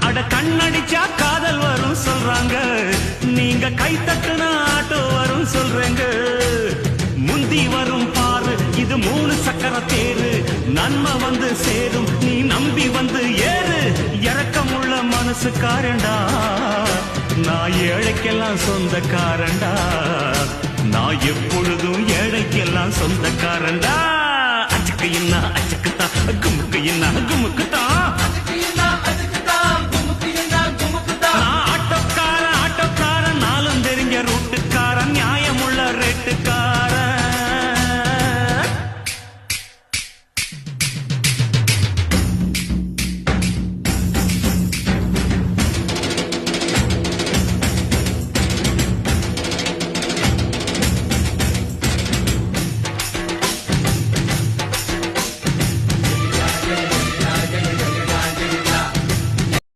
அட கண்ணடிச்சா காதல் வரும் சொல்றாங்க, நீங்க கை தட்டுனா ஆட்டோ வரும் சொல்றேங்க. முந்தி வரும் பாரு இது 3 சக்கர தேரு, நன்மை வந்து சேரும் நீ நம்பி வந்து ஏறு. இறக்கமுள்ள மனசுக்காரண்டா, நான் ஏழைக்கெல்லாம் சொந்தக்காரண்டா, நான் எப்பொழுதும் ஏழைக்கெல்லாம் சொந்தக்காரண்டா. அச்சுக்கு என்ன அச்சுக்குத்தான், குமுக்கு என்ன குமுக்குத்தான்.